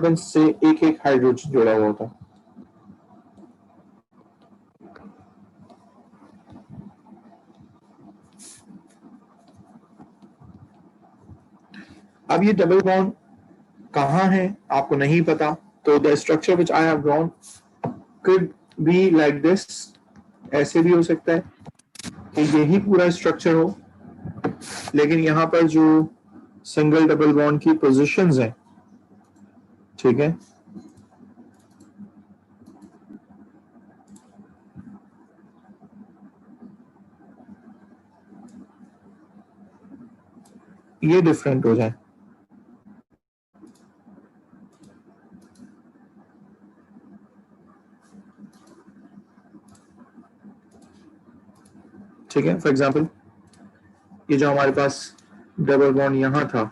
Carbon से एक एक हाइड्रोजन जुड़ा हुआ होता है। अब ये डबल बॉन्ड कहाँ है आपको नहीं पता, तो the structure which I have drawn could be like this, ऐसे भी हो सकता है कि यही पूरा स्ट्रक्चर हो, लेकिन यहाँ पर जो सिंगल डबल बॉन्ड की पोजीशंस हैं, ठीक है, ये डिफरेंट हो जाए। ठीक है, फॉर एग्जांपल ये जो हमारे पास डबल बॉन्ड यहां था,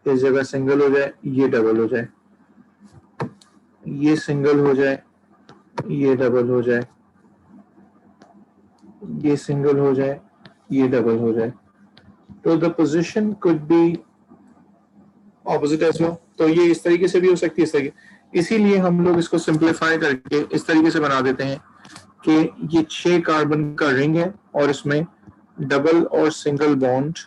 इस जगह सिंगल हो जाए, ये डबल हो जाए, ये सिंगल हो जाए, ये डबल हो जाए, ये सिंगल हो जाए, ये डबल हो जाए, तो the position could be opposite as well. तो ये इस तरीके से भी हो सकती है, इस तरीके। इसीलिए हम लोग इसको सिंप्लीफाई करके इस तरीके से बना देते हैं कि ये 6 कार्बन का रिंग है और इसमें डबल और सिंगल बॉन्ड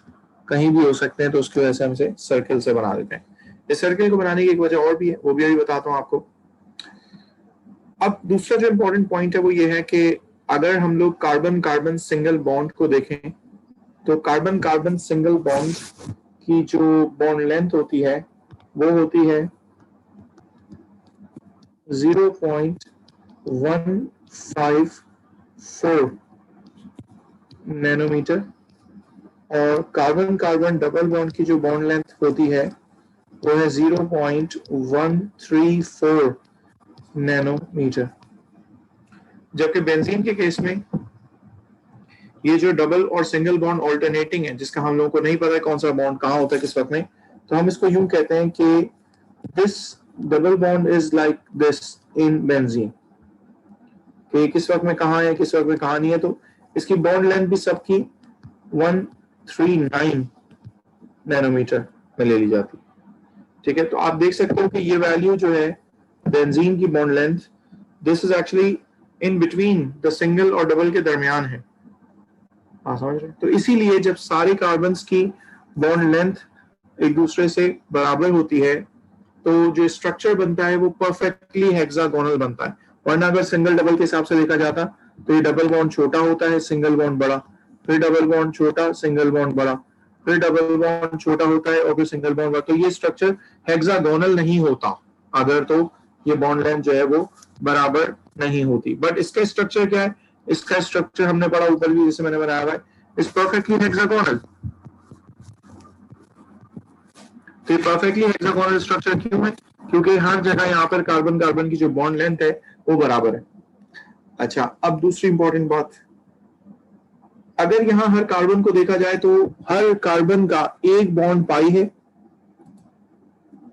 कहीं भी हो सकते हैं, तो उसकी वजह से हम इसे सर्किल से बना देते हैं। इस सर्किल को बनाने की एक वजह और भी है, वो भी अभी बताता हूँ आपको। अब दूसरा जो इम्पोर्टेंट पॉइंट है वो ये है कि अगर हम लोग कार्बन कार्बन सिंगल बॉन्ड को देखें, तो कार्बन कार्बन सिंगल बॉन्ड की जो बॉन्ड लेंथ होती है वो होती है 0.154 नैनोमीटर, और कार्बन कार्बन डबल बॉन्ड की जो बॉन्ड लेंथ होती है वो है 0.134 नैनोमीटर। जबकि बेंजीन के केस में ये जो डबल और सिंगल बॉन्ड ऑल्टरनेटिंग है, जिसका हम लोगों को नहीं पता है कौन सा बॉन्ड कहाँ होता है किस वक्त में, तो हम इसको यूं कहते हैं कि this double bond is like this in benzene, कि किस वक्त में कहाँ है, किस वक्त में कहाँ नहीं है। तो इसकी बॉन्ड लेंथ भी सबकी 139 नैनोमीटर में ले ली जाती है। ठीक है, तो आप देख सकते हो कि ये वैल्यू जो है बेंजीन की bond length, this is actually in between the single और डबल के दरमियान है। समझ रहे? तो इसीलिए जब सारे कार्बन्स की बॉन्ड लेंथ एक दूसरे से बराबर होती है, तो जो स्ट्रक्चर बनता है वो परफेक्टली हेक्सागोनल बनता है। वरना अगर सिंगल डबल के हिसाब से देखा जाता तो ये डबल बॉन्ड छोटा होता है, सिंगल बॉन्ड बड़ा, फिर डबल बॉन्ड छोटा, सिंगल बॉन्ड बड़ा, फिर डबल बॉन्ड छोटा होता है और फिर सिंगल बॉन्ड बड़ा। तो ये स्ट्रक्चर हेक्सागोनल नहीं होता अगर तो ये बॉन्ड लेंथ जो है वो बराबर नहीं होती। बट इसका स्ट्रक्चर क्या है? इसका स्ट्रक्चर हमने पढ़ा ऊपर भी, जैसे मैंने बनाया हुआ है, इज परफेक्टली हेक्सागोनल। तो परफेक्टली हेक्सागोनल स्ट्रक्चर क्यों है? क्योंकि हर जगह यहाँ पर कार्बन कार्बन की जो बॉन्ड लेंथ है वो बराबर है। अच्छा, अब दूसरी इंपॉर्टेंट बात, अगर यहाँ हर कार्बन को देखा जाए तो हर कार्बन का एक बॉन्ड पाई है।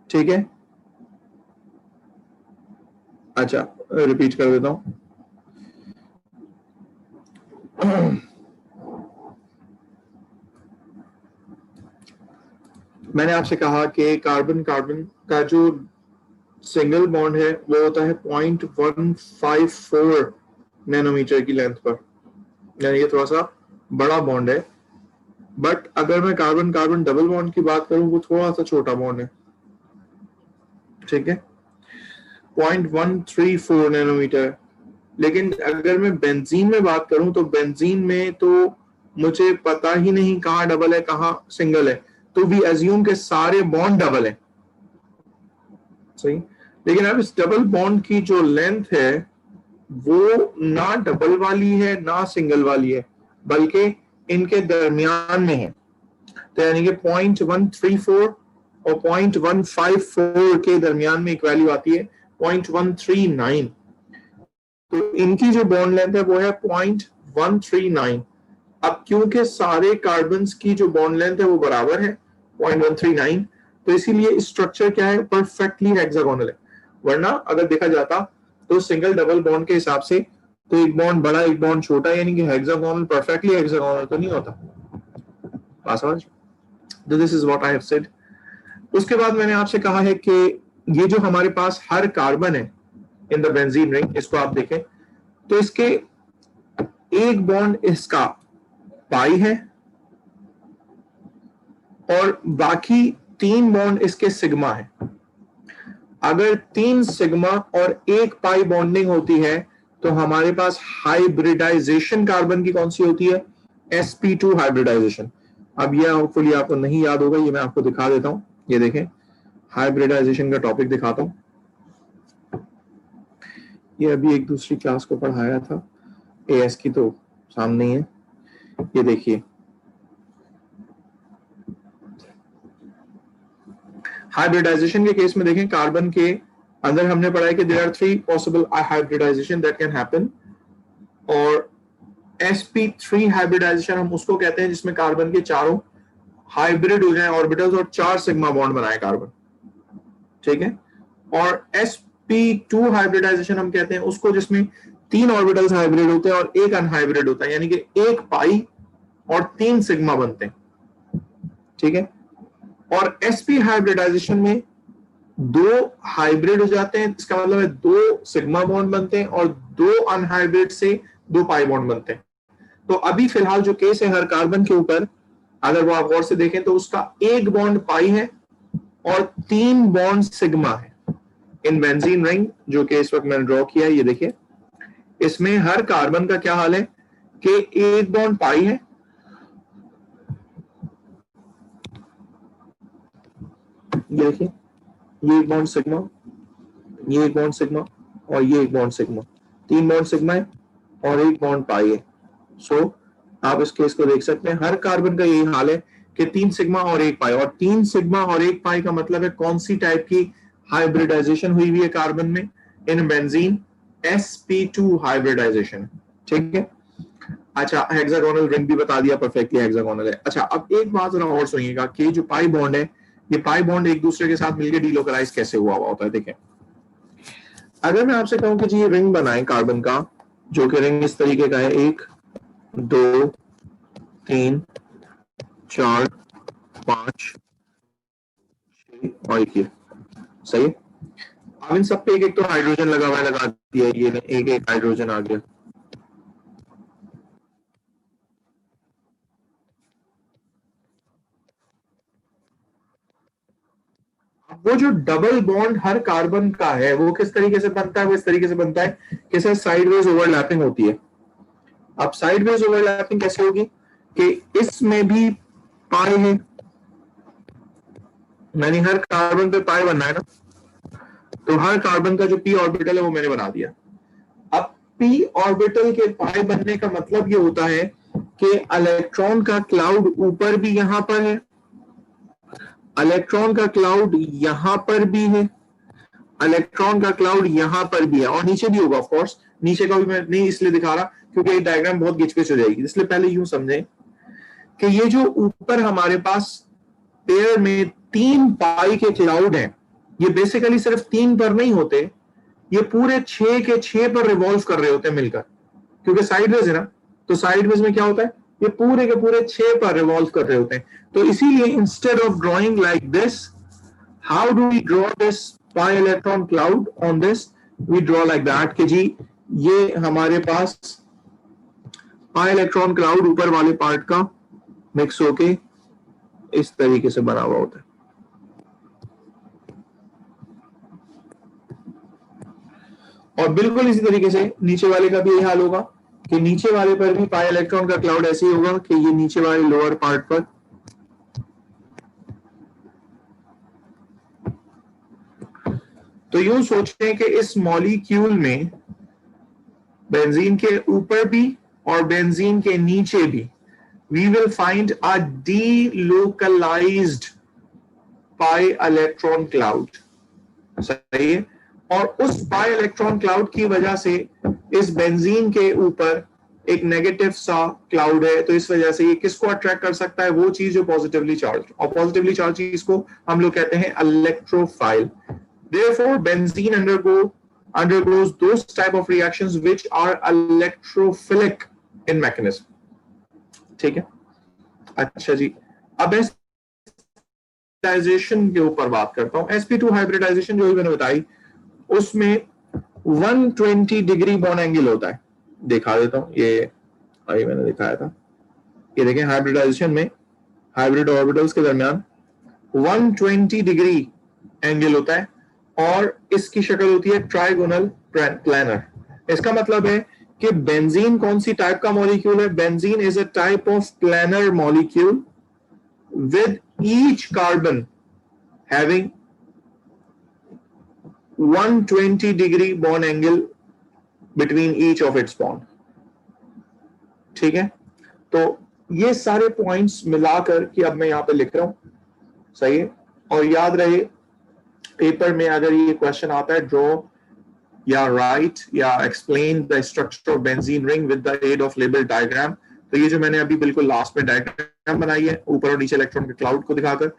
ठीक है, अच्छा रिपीट कर देता हूं। मैंने आपसे कहा कि कार्बन कार्बन का जो सिंगल बॉन्ड है वो होता है 0.154 नैनोमीटर की लेंथ पर, यानी ये थोड़ा सा बड़ा बॉन्ड है। बट अगर मैं कार्बन कार्बन डबल बॉन्ड की बात करूं वो थोड़ा सा छोटा बॉन्ड है। ठीक है, 0.134 नैनोमीटर। लेकिन अगर मैं बेंजीन में बात करूं तो बेंजीन में तो मुझे पता ही नहीं कहाँ डबल है कहाँ सिंगल है, तो भी एज्यूम के सारे बॉन्ड डबल है। सही, लेकिन अब इस डबल बॉन्ड की जो लेंथ है वो ना डबल वाली है ना सिंगल वाली है, बल्कि इनके दरमियान में है। तो यानी कि 0.134 और 0.154 के दरमियान में एक वैल्यू आती है 0.139। तो इनकी जो बॉन्ड लेंथ है वो है 0.139। अब क्योंकि सारे कार्बन्स की जो बॉन्ड लेंथ है वो बराबर है 0.139, तो इसीलिए स्ट्रक्चर क्या है? परफेक्टली हेक्सागोनल है। वरना अगर देखा जाता तो सिंगल डबल बॉन्ड के हिसाब से तो एक बॉन्ड बड़ा एक बॉन्ड छोटा, यानी कि हेक्सागोनल परफेक्टली हेक्सागोनल तो नहीं होता। समझ? This is what I have said. उसके बाद मैंने आपसे कहा है कि ये जो हमारे पास हर कार्बन है इन द बेंजीन रिंग, इसको आप देखें तो इसके एक बॉन्ड इसका पाई है और बाकी 3 बॉन्ड इसके सिग्मा है। अगर 3 सिग्मा और 1 पाई बॉन्डिंग होती है तो हमारे पास हाइब्रिडाइजेशन कार्बन की कौन सी होती है? sp2 hybridisation. अब ये होपफुली आपको नहीं याद होगा, ये मैं आपको दिखा देता हूं। ये देखें, हाइब्रिडाइजेशन का टॉपिक दिखाता हूं। ये अभी एक दूसरी क्लास को पढ़ाया था, एएस की तो सामने ही है। ये देखिए, हाइब्रिडाइजेशन के केस में देखें, कार्बन के अंदर हमने पढ़ा है कि there are 3 possible hybridisation that can happen, और sp3 हाइब्रिडाइजेशन हम उसको कहते हैं जिसमें कार्बन के चारों हाइब्रिड हो जाए ऑर्बिटल्स और 4 सिग्मा बॉन्ड बनाए कार्बन, ठीक है। और sp2 हाइब्रिडाइजेशन हम कहते हैं उसको जिसमें 3 ऑर्बिटल्स हाइब्रिड होते हैं और 1 अनहाइब्रिड होता है, यानी कि 1 पाई और 3 सिग्मा बनते हैं, ठीक है। और sp हाइब्रिडाइजेशन में 2 हाइब्रिड हो जाते हैं, इसका मतलब है 2 सिग्मा बॉन्ड बनते हैं और 2 अनहाइब्रिड से 2 पाई बॉन्ड बनते हैं। तो अभी फिलहाल जो केस है हर कार्बन के ऊपर, अगर वो आप गौर से देखें तो उसका 1 बॉन्ड पाई है और 3 बॉन्ड सिग्मा है इन बेंजीन रिंग, जो कि इस वक्त मैंने ड्रॉ किया है। ये देखिए, इसमें हर कार्बन का क्या हाल है कि 1 बॉन्ड पाई है, ये देखिए, ये 1 बॉन्ड सिग्मा, ये 1 बॉन्ड सिग्मा और ये 1 बॉन्ड सिग्मा, 3 बॉन्ड सिग्मा है और 1 बॉन्ड पाई है। सो आप इस केस को देख सकते हैं, हर कार्बन का यही हाल है कि 3 सिग्मा और 1 पाई, और 3 सिग्मा और 1 पाई का मतलब है कौन सी टाइप की हाइब्रिडाइजेशन हुई हुई है कार्बन में? इन बेंजीन sp2 हाइब्रिडाइजेशन, ठीक है। अच्छा, हेक्सागोनल रिंग भी बता दिया, परफेक्टली हेक्सागोनल है। अच्छा, अब एक बात जरा और सुनिएगा कि जो पाई बॉन्ड है, ये पाई बॉन्ड एक दूसरे के साथ मिलकर डीलोकलाइज कैसे हुआ होता है। देखें, अगर मैं आपसे कहूं कि जी ये रिंग बनाए कार्बन का, जो कि रिंग इस तरीके का है, 1 2 3 4 5 6 और 1, ये सही है। अब इन सब पे एक एक तो हाइड्रोजन लगा हुआ है, लगा दिया, ये एक एक हाइड्रोजन आ गया। वो जो डबल बॉन्ड हर कार्बन का है वो किस तरीके से बनता है? वो इस तरीके से बनता है कि सर साइडवेज ओवरलैपिंग होती है। अब साइडवेज ओवरलैपिंग कैसे होगी कि इसमें भी पाई है, यानी हर कार्बन पे पाई बनना है ना, तो हर कार्बन का जो पी ऑर्बिटल है वो मैंने बना दिया। अब पी ऑर्बिटल के पाई बनने का मतलब ये होता है कि इलेक्ट्रॉन का क्लाउड ऊपर भी यहां पर है, इलेक्ट्रॉन का क्लाउड यहां पर भी है, इलेक्ट्रॉन का क्लाउड यहां पर भी है और नीचे भी होगा। ऑफ कोर्स नीचे का भी मैं नहीं इसलिए दिखा रहा क्योंकि ये डायग्राम बहुत गिचपिच हो जाएगी, इसलिए पहले यूं समझें कि ये जो ऊपर हमारे पास पेयर में 3 पाई के क्लाउड हैं, ये बेसिकली सिर्फ 3 पर नहीं होते, ये पूरे 6 के 6 पर रिवॉल्व कर रहे होते हैं मिलकर, क्योंकि साइडवेज है ना, तो साइडवेज में क्या होता है, ये पूरे के पूरे 6 पर रिवॉल्व कर रहे होते हैं। तो इसीलिए instead of drawing like this, how do we draw this pi electron cloud on this? We draw like that कि जी ये हमारे पास पाई इलेक्ट्रॉन क्लाउड ऊपर वाले पार्ट का मिक्स होके इस तरीके से बना हुआ होता है। और बिल्कुल इसी तरीके से नीचे वाले का भी यही हाल होगा कि नीचे वाले पर भी पाई इलेक्ट्रॉन का क्लाउड ऐसे ही होगा कि ये नीचे वाले लोअर पार्ट पर तो यूं सोचते हैं कि इस मॉलिक्यूल में बेंजीन के ऊपर भी और बेंजीन के नीचे भी we will find a delocalized pi electron cloud, सही है। और उस pi electron cloud की वजह से इस बेंजीन के ऊपर एक नेगेटिव सा क्लाउड है, तो इस वजह से ये किसको अट्रैक्ट कर सकता है? वो चीज जो पॉजिटिवली चार्ज, और पॉजिटिवली चार्ज चीज को हम लोग कहते हैं electrophile. Therefore benzene undergoes those type of reactions which are electrophilic in mechanism, ठीक है। अच्छा जी, अब हाइब्रिडाइजेशन के ऊपर बात करता हूँ। sp2 हाइब्रिडाइजेशन जो मैंने बताई उसमें 120 डिग्री बॉन्ड एंगल होता है। दिखा देता हूँ, ये अभी मैंने दिखाया था। ये देखें, हाइब्रिडाइजेशन में हाइब्रिड ऑर्बिटल्स के दरमियान 120 डिग्री एंगल होता है और इसकी शक्ल होती है ट्राइगोनल प्लानर। इसका मतलब है कि बेंजीन कौन सी टाइप का मॉलिक्यूल है? Benzene is a type of planar molecule with each carbon having 120 degree bond angle between each of its bond। ठीक है, तो ये सारे पॉइंट्स मिलाकर कि अब मैं यहां पे लिख रहा हूं, सही है। और याद रहे पेपर में अगर ये क्वेश्चन आता है ड्रॉ या राइट या explain the structure of benzene ring with the aid of label diagram, तो ये जो मैंने अभी बिल्कुल लास्ट में डायग्राम बनाई है ऊपर और नीचे इलेक्ट्रॉन के क्लाउड को दिखाकर,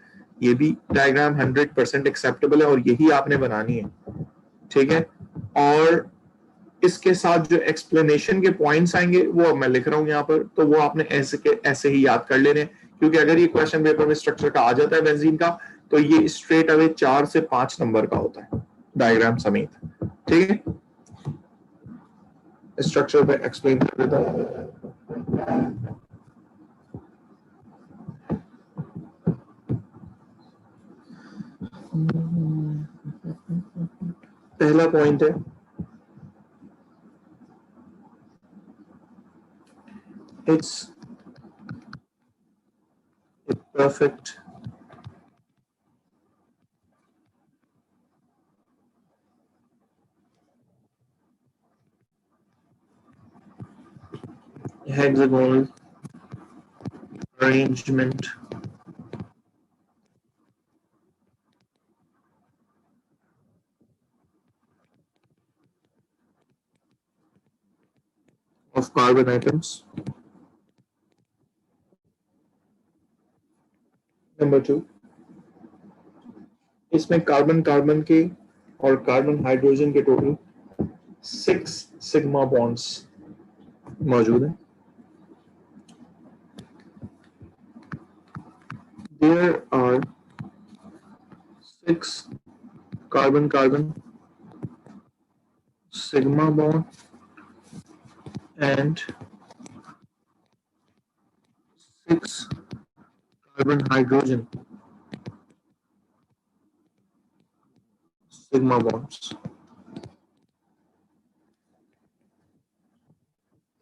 ये भी डायग्राम 100% एक्सेप्टेबल है और यही आपने बनानी है। ठीक है, और इसके साथ जो एक्सप्लेनेशन के पॉइंट्स आएंगे वो मैं लिख रहा हूँ यहाँ पर, तो वो आपने ऐसे ही याद कर लेने, क्योंकि अगर ये क्वेश्चन पेपर में स्ट्रक्चर का आ जाता है बेंजीन का, तो ये स्ट्रेट अवे 4 से 5 नंबर का होता है डायग्राम समेत। ठीक है, स्ट्रक्चर पे एक्सप्लेन कर देता हूँ। पहला पॉइंट है it's a perfect hexagonal arrangement of carbon atoms। Number 2, इसमें कार्बन कार्बन के और कार्बन हाइड्रोजन के टोटल 6 सिग्मा बॉन्ड्स मौजूद हैं। There are 6 carbon carbon sigma bond and 6 carbon hydrogen sigma bonds।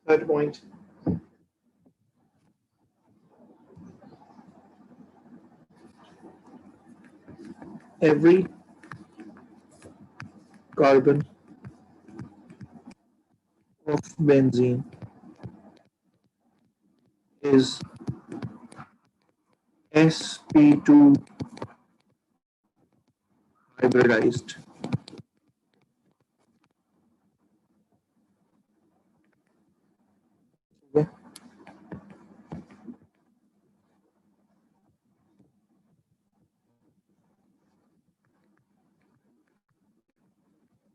Third point, every carbon of benzene is sp2 hybridized।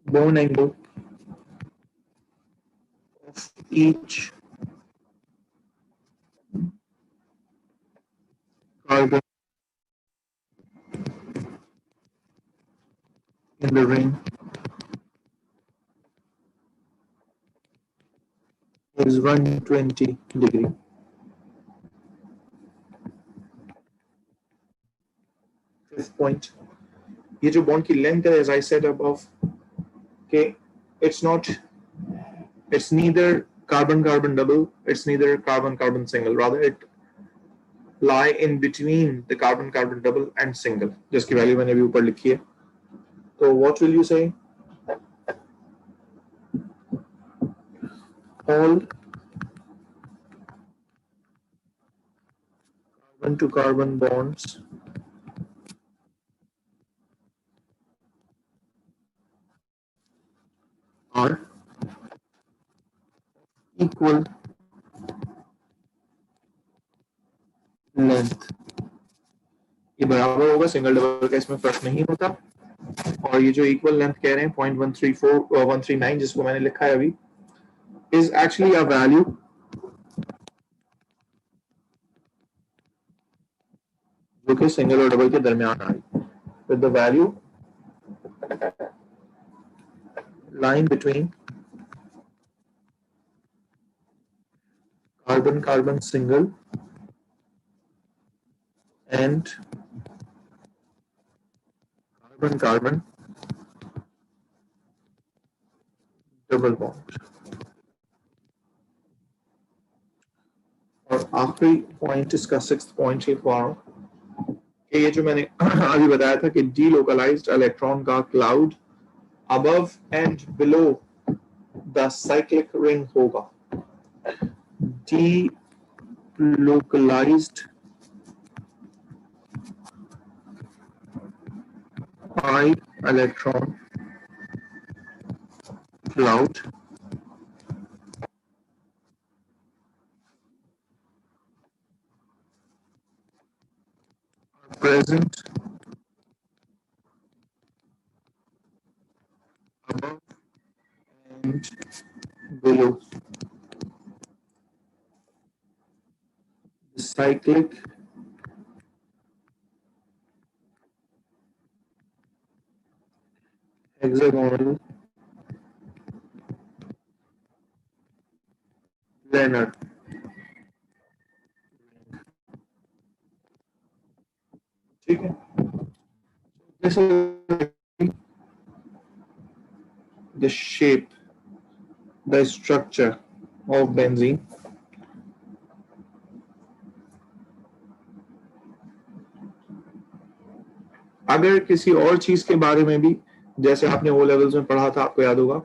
Bond angle of each carbon in the ring is 120 degree। Fifth point, ये जो bond की length है, as I said above, कि it's neither carbon carbon double, it's neither carbon carbon single, rather it lie in between the carbon carbon double and single, जिसकी value मैंने अभी ऊपर लिखी है। तो what will you say? All carbon to carbon bonds are equal length। ये बराबर होगा, सिंगल डबल का इसमें फर्क नहीं होता। और ये जो इक्वल लेंथ कह रहे हैं 0.139 जिसको मैंने लिखा है अभी, is actually a value जो जो कि सिंगल और डबल के दरमियान आ रही, with the value line between carbon-carbon single and carbon-carbon double bond. और आखिरी पॉइंट इसका 6th पॉइंट ये कि ये जो मैंने अभी बताया था कि delocalized इलेक्ट्रॉन का cloud above and below the cyclic ring होगा. Delocalized pi electron cloud present above and below the cyclic hexagonal planar. ठीक है, this is the shape, the structure of benzene. अगर किसी और चीज के बारे में भी, जैसे आपने ओ लेवल्स में पढ़ा था, आपको याद होगा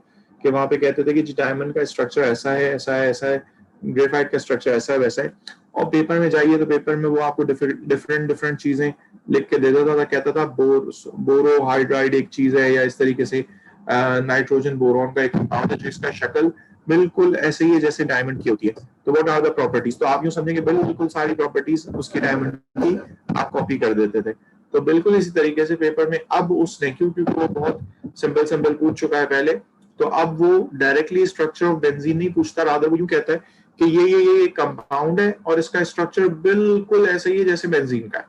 कि वहां पे कहते थे कि जी डायमंड का स्ट्रक्चर ऐसा है, ऐसा है, ऐसा है, ग्रेफाइट का स्ट्रक्चर ऐसा है, वैसा है, और पेपर में जाइए तो पेपर में वो आपको डिफरेंट चीजें लिख के दे देता था, कहता था बोरो हाइड्राइड एक चीज है, या इस तरीके से नाइट्रोजन बोरॉन का एक कंपाउंड है जिसका शक्ल बिल्कुल ऐसे ही है जैसे डायमंड की होती है. तो व्हाट आर द प्रॉपर्टीज, तो आप यूं समझेंगे बिल्कुल सारी प्रॉपर्टीज उसकी डायमंड की आप कॉपी कर देते थे. तो बिल्कुल इसी तरीके से पेपर में अब उसने, क्योंकि वो बहुत सिंपल पूछ चुका है पहले, तो अब वो डायरेक्टली स्ट्रक्चर ऑफ बेंजीन नहीं पूछता, रादर वो यूं कहता है कि ये कंपाउंड है और इसका स्ट्रक्चर बिल्कुल ऐसे ही है जैसे बेंजीन का है,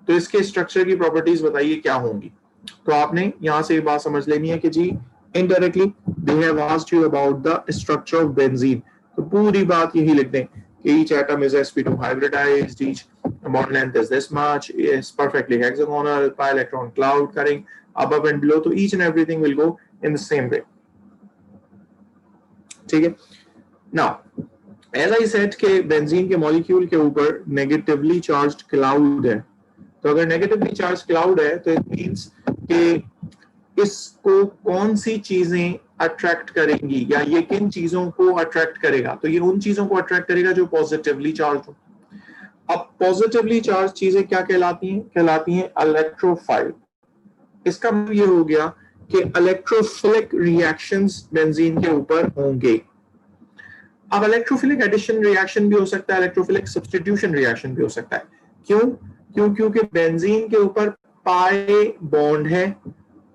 तो इसके स्ट्रक्चर की प्रॉपर्टीज बताइए क्या होंगी. तो आपने यहां से एक बात समझ लेनी है कि जी indirectly they have asked you about the structure of benzene, तो पूरी बात यही लिख दें कि each atom is sp2 hybridized, each bond length is this much, is perfectly hexagonal, pi electron cloud cutting above and below, so each and everything will go in the same way. ठीक है. Now as I said कि benzene के molecule के ऊपर negatively charged cloud है, तो अगर negatively charge cloud है तो इट मींस कि इसको कौन सी चीजें अट्रैक्ट करेंगी, या ये किन चीजों को अट्रैक्ट करेगा, तो ये उन चीजों को अट्रैक्ट करेगा जो पॉजिटिवली चार्ज हो. अब पॉजिटिवली चार्ज चीजें क्या कहलाती हैं इलेक्ट्रोफाइल. इसका मतलब ये हो गया कि इलेक्ट्रोफिलिक रिएक्शंस बेंजीन के ऊपर होंगे. अब इलेक्ट्रोफिलिक एडिशन रिएक्शन भी हो सकता है, इलेक्ट्रोफिलिक सब्स्टिट्यूशन रिएक्शन भी हो सकता है. क्योंकि बेंजीन के ऊपर पाई बॉन्ड है,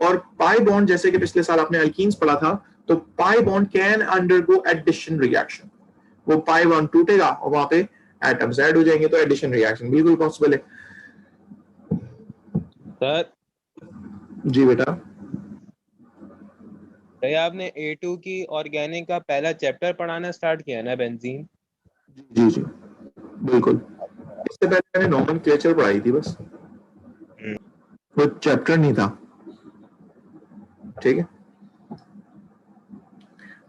और पाई बॉन्ड जैसे कि पिछले साल आपने अल्कीन्स पढ़ा था, तो pi bond can undergo addition reaction. वो पाई बॉन्ड टूटेगा और वहां पे एटम्स ऐड हो जाएंगे, तो एडिशन रिएक्शन बिल्कुल पॉसिबल है. सर जी बेटा, आपने A2 की ऑर्गेनिक का पहला चैप्टर पढ़ाना स्टार्ट किया ना बेंजीन? जी बिल्कुल. इससे पहले मैंने नोमेनक्लेचर पढ़ाई थी बस, वो चैप्टर नहीं था. ठीक है,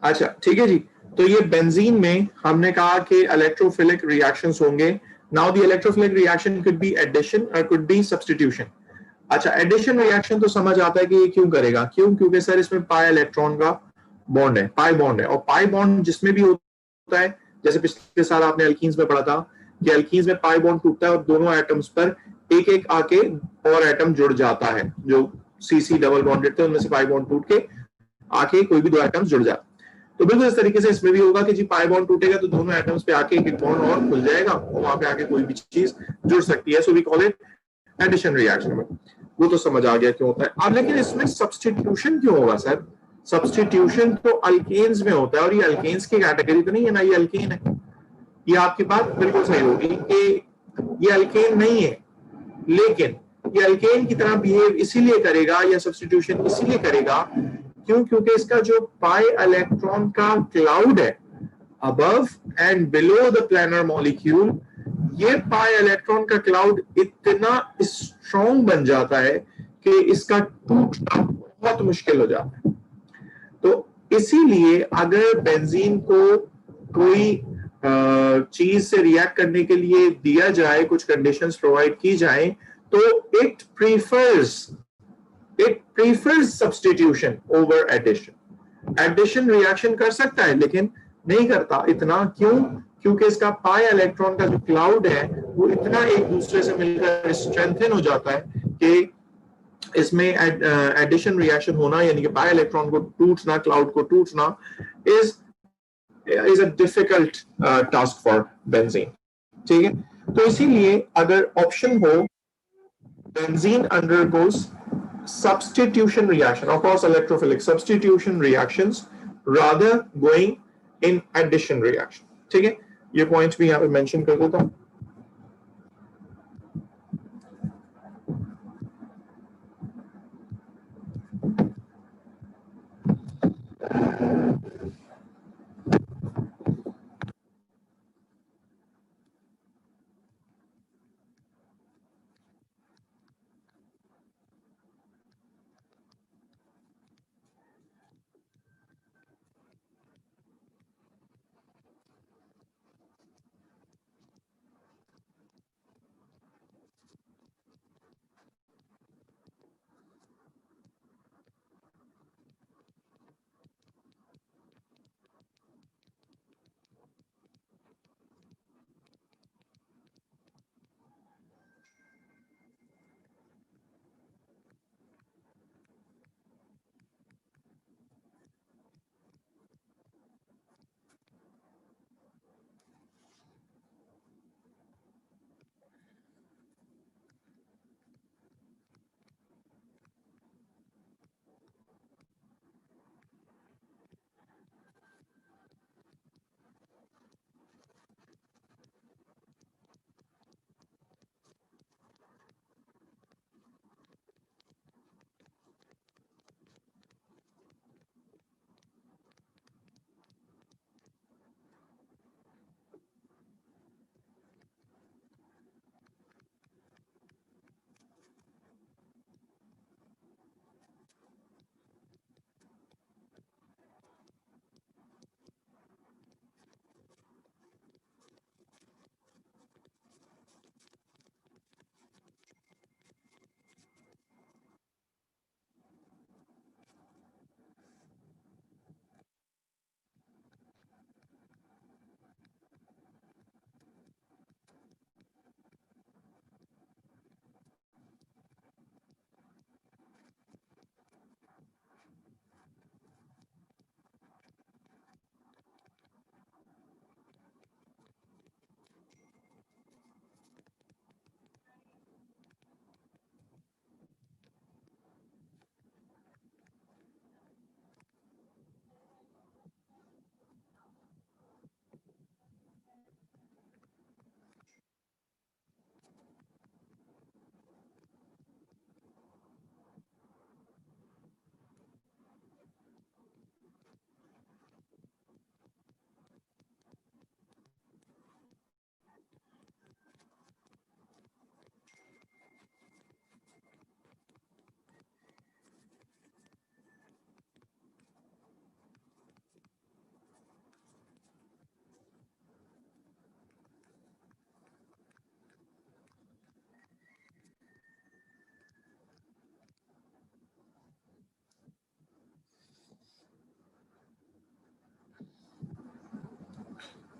अच्छा ठीक है जी. तो ये बेंजीन में हमने कहा कि इलेक्ट्रोफिलिक रिएक्शंस होंगे. Now the electrophilic reaction could be addition और कुड बी सब्स्टिट्यूशन. अच्छा, एडिशन रिएक्शन तो समझ आता है कि ये क्यों करेगा, क्योंकि सर इसमें पाई इलेक्ट्रॉन का बॉन्ड है, पाई बॉन्ड है, और पाई बॉन्ड जिसमें भी होता है, जैसे पिछले साल आपने अल्कीन्स में पढ़ा था कि अल्कीन्स में पाई बॉन्ड टूटता है और दोनों एटम्स पर एक एक आके और एटम जुड़ जाता है, जो सीसी डबल बॉन्डेड थे उनमें से पाई बॉन्ड टूट के आके कोई भी दो एटम्स जुड़ जाए. तो बिल्कुल इस तरीके से इसमें भी होगा कि जी पाई बॉन्ड टूटेगा तो दोनों एटम्स पे आके एक बॉन्ड और खुल जाएगा और वहां पे आके कोई भी चीज जुड़ सकती है. So we call it addition reaction. वो तो समझ आ गया क्यों होता है. अब लेकिन इसमें सब्स्टिट्यूशन क्यों होगा सर? सब्स्टिट्यूशन तो अल्केन्स में होता है, और ये अल्केन्स की कैटेगरी तो नहीं है ना, ये अल्केन है. ये आपकी बात बिल्कुल सही होगी कि ये अल्केन नहीं है, लेकिन ये अल्केन की तरह बिहेव इसीलिए करेगा या सब्स्टिट्यूशन इसीलिए करेगा क्योंकि इसका जो पाई इलेक्ट्रॉन का क्लाउड है above and below the planar molecule, ये पाई इलेक्ट्रॉन का क्लाउड इतना स्ट्रॉन्ग बन जाता है कि इसका टूटना बहुत मुश्किल हो जाता है। तो इसीलिए अगर बेंजीन को कोई चीज से रिएक्ट करने के लिए दिया जाए, कुछ कंडीशंस प्रोवाइड की जाए, तो it prefers substitution over addition. Addition reaction कर सकता है लेकिन नहीं करता। इतना क्यों? क्योंकि इसका पाई इलेक्ट्रॉन का जो क्लाउड है वो इतना एक दूसरे से मिलकर स्ट्रेंथन हो जाता है कि इसमें एडिशन रिएक्शन होना, यानी कि पाई इलेक्ट्रॉन को टूटना, क्लाउड को टूटना is a difficult task for benzene. ठीक है, तो इसीलिए अगर ऑप्शन हो benzene undergoes substitution reaction, of course electrophilic substitution reactions rather going in addition reaction। ठीक है, ये पॉइंट भी यहाँ पे मेंशन कर देता हूँ।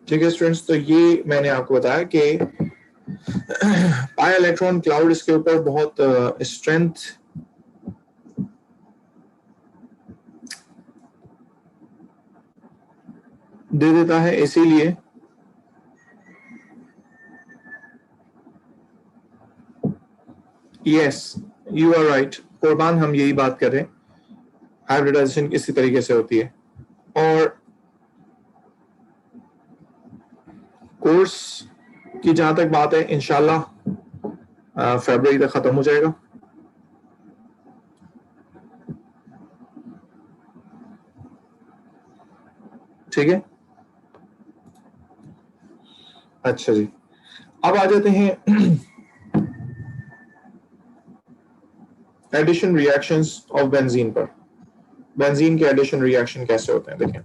ठीक है स्टूडेंट्स, तो ये मैंने आपको बताया कि पाई इलेक्ट्रॉन क्लाउड इसके ऊपर बहुत स्ट्रेंथ दे देता है। इसीलिए यस, यू आर राइट कुर्बान, हम यही बात कर रहे हैं, हाइब्रिडाइजेशन इसी तरीके से होती है। और कोर्स की जहां तक बात है, इंशाल्लाह फरवरी तक खत्म हो जाएगा। ठीक है, अच्छा जी, अब आ जाते हैं एडिशन रिएक्शंस ऑफ बेंजीन पर। बेंजीन के एडिशन रिएक्शन कैसे होते हैं देखें।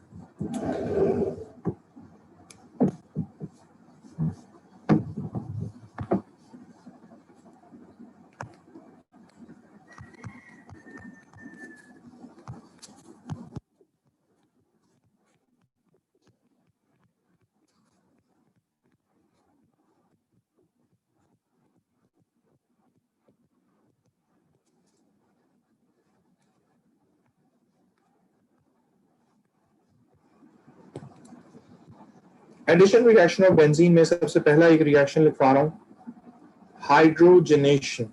एडिशन रिएक्शन ऑफ बेंजीन में सबसे पहला एक रिएक्शन लिखवा रहा हूं, hydrogenation.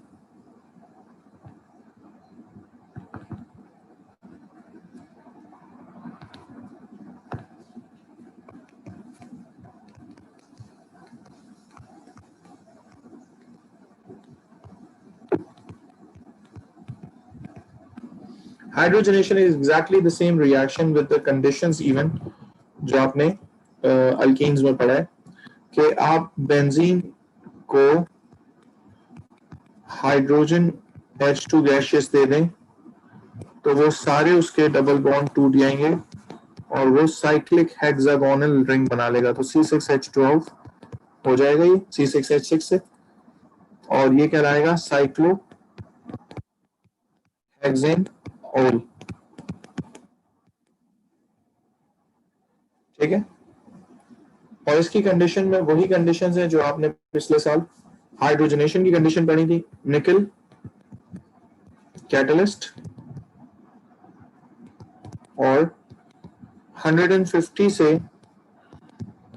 Hydrogenation is exactly the same reaction with the conditions even जो आपने अल्कीन्स में पढ़ा है कि आप बेंजीन को हाइड्रोजन H2 गैसियस दे दें तो वो सारे उसके डबल बॉन्ड टूट जाएंगे और वो साइक्लिक हेक्सागोनल रिंग बना लेगा। तो C6H12 हो जाएगा ये C6H6 से, और ये कहलाएगा साइक्लो हेक्सेन ऑल। ठीक है, और इसकी कंडीशन में वही कंडीशंस हैं जो आपने पिछले साल हाइड्रोजनेशन की कंडीशन पढ़ी थी, निकल कैटलिस्ट और 150 से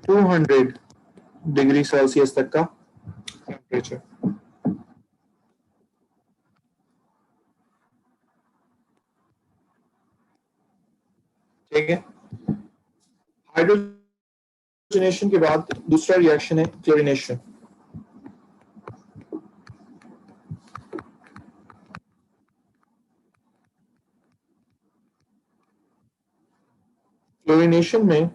200 डिग्री सेल्सियस तक का टेम्परेचर। ठीक है, हाइड्रोजनेशन के बाद दूसरा रिएक्शन है क्लोरीनेशन। क्लोरीनेशन में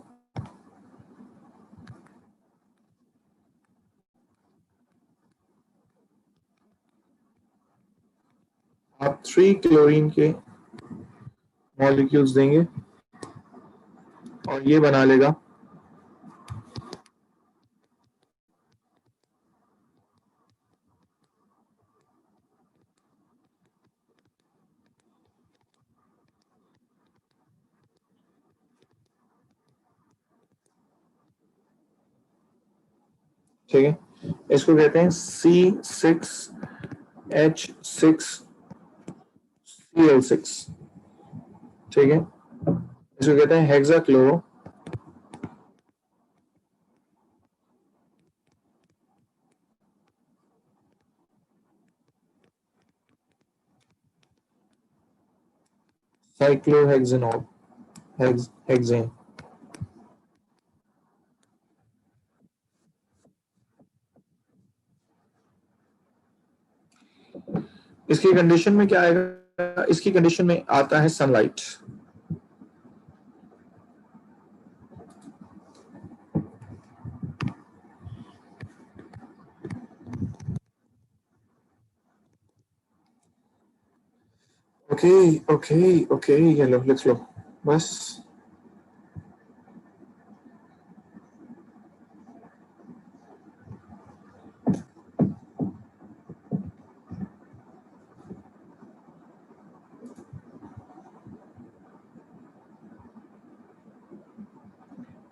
आप 3 क्लोरीन के मॉलिक्यूल्स देंगे और ये बना लेगा ठीक है, इसको कहते हैं C6H6Cl6। ठीक है, इसको कहते हैं हेक्साक्लोरो साइक्लोहेक्सेनॉल हेक्सेन। इसकी कंडीशन में क्या आएगा, इसकी कंडीशन में आता है सनलाइट। ओके ओके ओके, ये लो लिख लो बस।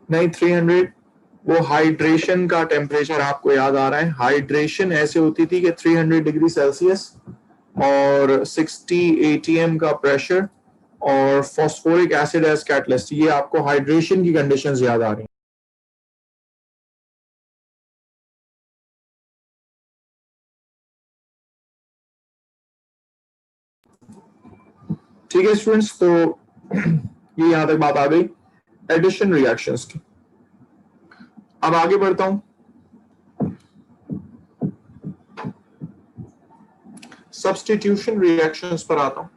नहीं 300 वो हाइड्रेशन का टेम्परेचर आपको याद आ रहा है। हाइड्रेशन ऐसे होती थी कि 300 डिग्री सेल्सियस और 60 ATM का प्रेशर और फॉस्फोरिक एसिड एज कैटलिस्ट, ये आपको हाइड्रेशन की कंडीशंस याद आ रही हैं। ठीक है स्टूडेंट्स, तो ये यहां तक बात आ गई एडिशन रिएक्शंस की। अब आगे बढ़ता हूं। सब्स्टिट्यूशन रिएक्शंस पर आता हूं।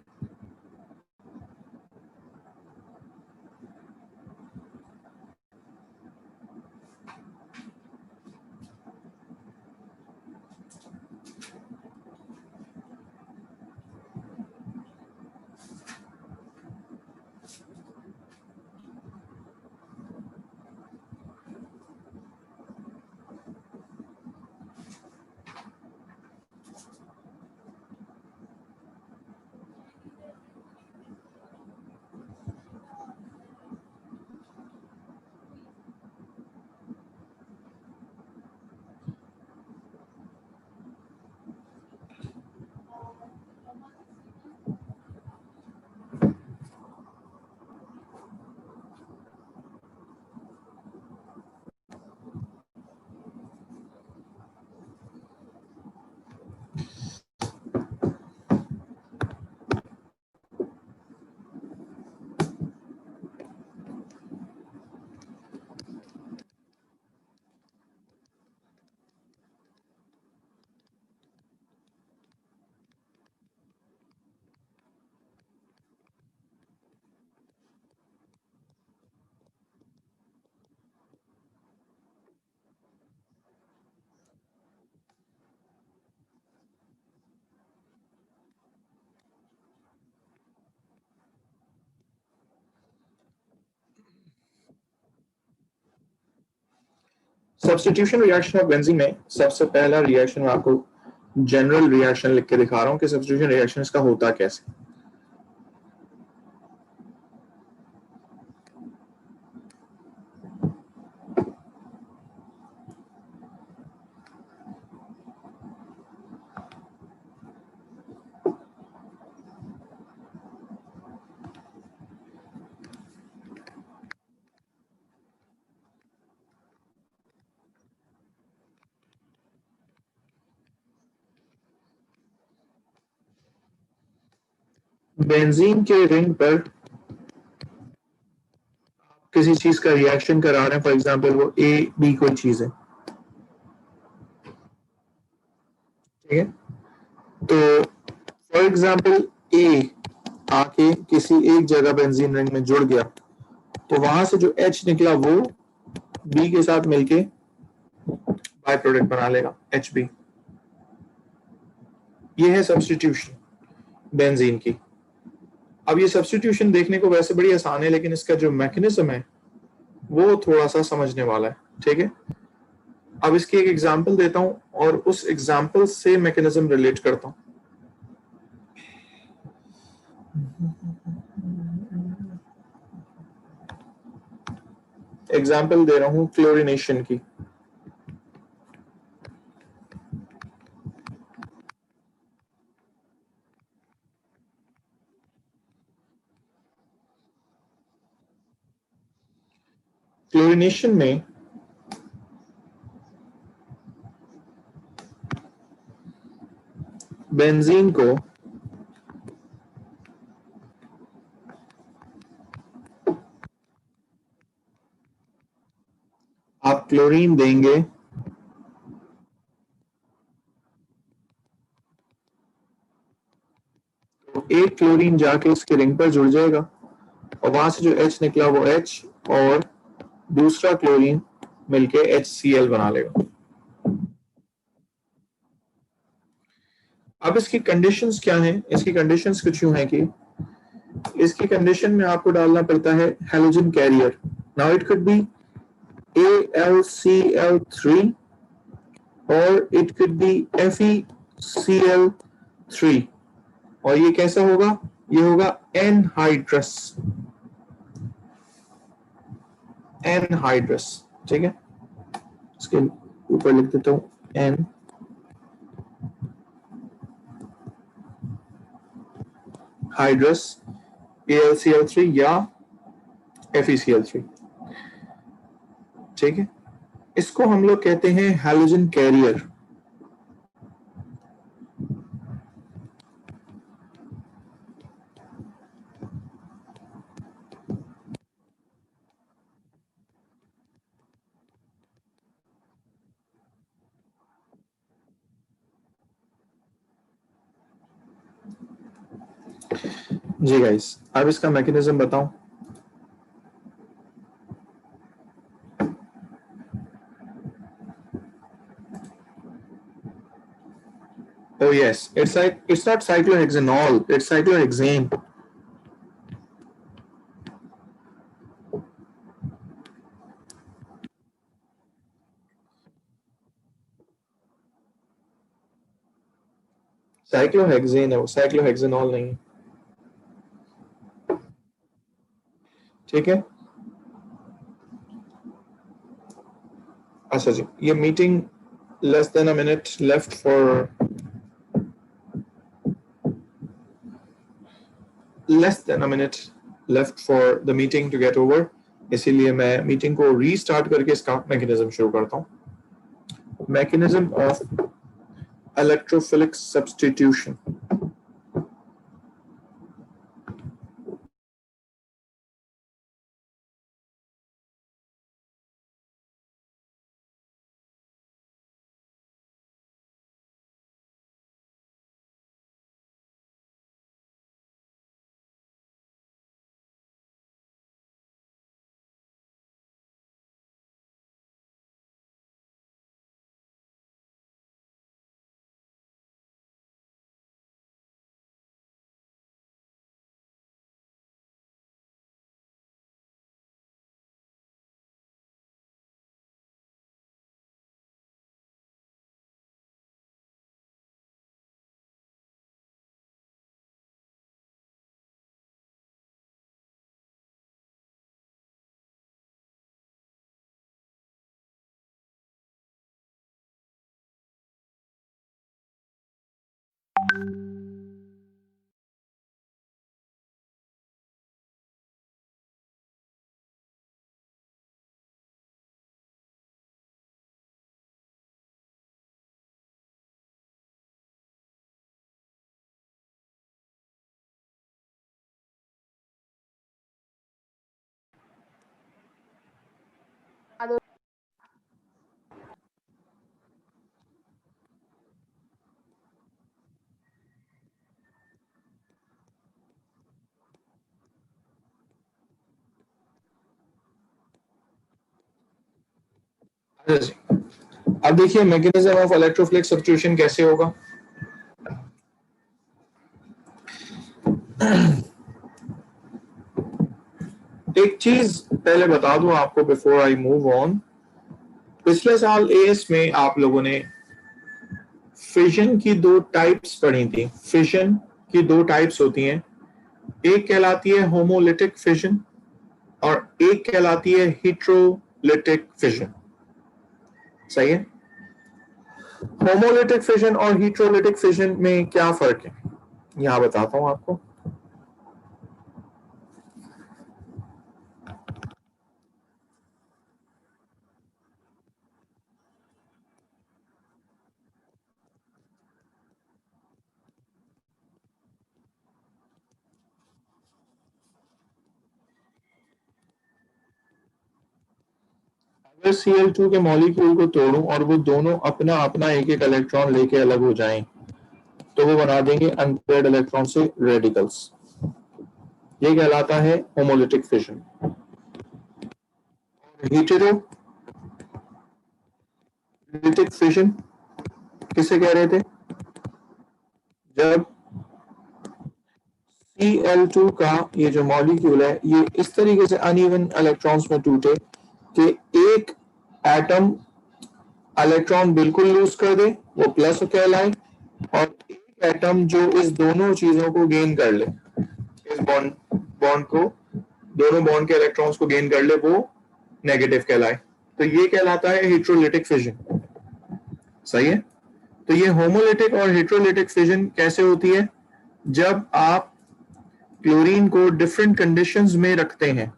सब्स्टिट्यूशन रिएक्शन ऑफ बेंजीन में सबसे पहला रिएक्शन मैं आपको जनरल रिएक्शन लिख के दिखा रहा हूं कि सब्स्टिट्यूशन रिएक्शन इसका होता कैसे। बेंजीन के रिंग पर किसी चीज का रिएक्शन करा रहे हैं, फॉर एग्जांपल वो ए बी कोई चीज है, ठीक है। तो फॉर एग्जांपल ए आके किसी एक जगह बेंजीन रिंग में जुड़ गया, तो वहां से जो H निकला वो बी के साथ मिलके बाय प्रोडक्ट बना लेगा HB। ये है सब्स्टिट्यूशन बेंजीन की। अब ये सब्स्टिट्यूशन देखने को वैसे बड़ी आसान है, लेकिन इसका जो मैकेनिज्म है वो थोड़ा सा समझने वाला है, ठीक है। अब इसकी एक एग्जांपल देता हूं और उस एग्जांपल से मैकेनिज्म रिलेट करता हूं। एग्जांपल दे रहा हूं क्लोरिनेशन की। क्लोरिनेशन में बेंजीन को आप क्लोरीन देंगे, तो एक क्लोरीन जाके इसके रिंग पर जुड़ जाएगा और वहां से जो H निकला वो H और दूसरा क्लोरीन मिलके HCl बना लेगा। अब इसकी कंडीशंस क्या हैं? इसकी कंडीशंस कुछ यूं हैं कि इसकी कंडीशन में आपको डालना पड़ता है halogen carrier. Now it could be AlCl3 और इट कुड बी FeCl3। और ये कैसा होगा? ये होगा एनहाइड्रस, एनहाइड्रस, ठीक है। इसके ऊपर लिख देता हूं एन हाइड्रस AlCl3 या FeCl3, ठीक है। इसको हम लोग कहते हैं हैलोजन कैरियर। जी गाइस, अब इसका मैकेनिज्म बताऊं। Oh yes, it's not cyclohexanol, it's cyclohexane. Cyclohexane है वो, साइक्लोहेक्सेनॉल नहीं। ठीक है। अच्छा जी, ये meeting less than a minute left for less than a minute left for the meeting to get over, इसीलिए मैं मीटिंग को रीस्टार्ट करके इसका मैकेनिज्म शुरू करता हूँ। Mechanism of electrophilic substitution. अब देखिए मैकेनिज्म ऑफ इलेक्ट्रोफिलिक सब्स्टिट्यूशन कैसे होगा। एक चीज पहले बता दूं आपको बिफोर आई मूव ऑन। पिछले साल एएस में आप लोगों ने फिजन की दो टाइप्स पढ़ी थी। फिजन की दो टाइप्स होती हैं, एक कहलाती है होमोलिटिक फिजन और एक कहलाती है हीट्रोलिटिक फिजन। सही है। होमोलिटिक फिजन और हीट्रोलिटिक फिजन में क्या फर्क है यहां बताता हूं आपको। अगर Cl2 के मॉलिक्यूल को तोड़ूं और वो दोनों अपना अपना एक एक इलेक्ट्रॉन लेके अलग हो जाएं तो वो बना देंगे अनपेयर्ड इलेक्ट्रॉन से रेडिकल्स। ये कहलाता है होमोलिटिक फिजन। हीटेरोलिटिक फिजन किसे कह रहे थे? जब Cl2 का ये जो मॉलिक्यूल है ये इस तरीके से अनइवन इलेक्ट्रॉन्स में टूटे कि एक एटम इलेक्ट्रॉन बिल्कुल लूज कर दे, वो प्लस कहलाए, और एक एटम जो इस दोनों चीजों को गेन कर ले, इस बॉन्ड को, दोनों बॉन्ड के इलेक्ट्रॉन्स को गेन कर ले, वो नेगेटिव कहलाए। तो ये कहलाता है हीट्रोलिटिक फिजन। सही है। तो ये होमोलिटिक और हीट्रोलिटिक फिजन कैसे होती है? जब आप क्लोरीन को डिफरेंट कंडीशंस में रखते हैं।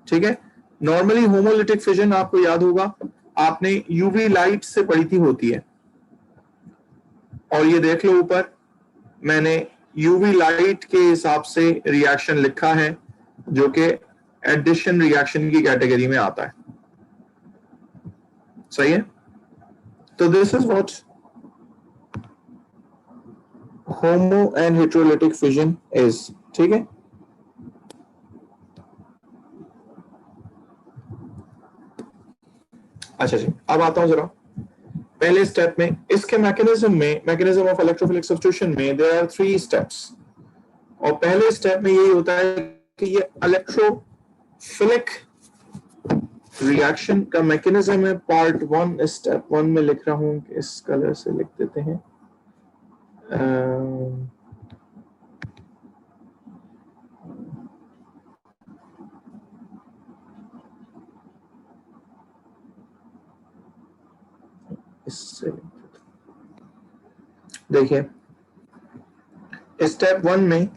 ठीक है। नॉर्मली होमोलिटिक फिजन आपको याद होगा, आपने यूवी लाइट से पढ़ी थी होती है। और ये देख लो ऊपर मैंने यूवी लाइट के हिसाब से रिएक्शन लिखा है जो कि एडिशन रिएक्शन की कैटेगरी में आता है। सही है। तो this is what homo and heterolytic fission is. ठीक है। अच्छा जी, अब आता हूं जरा पहले स्टेप में। इसके मैकेनिज्म ऑफ इलेक्ट्रोफिलिक सब्स्टिट्यूशन में देयर आर 3 स्टेप्स, और पहले स्टेप में यही होता है कि ये इलेक्ट्रोफिलिक रिएक्शन का मैकेनिज्म है। पार्ट 1 स्टेप 1 में लिख रहा हूं, इस कलर से लिख देते हैं। इससे देखिए, स्टेप 1 में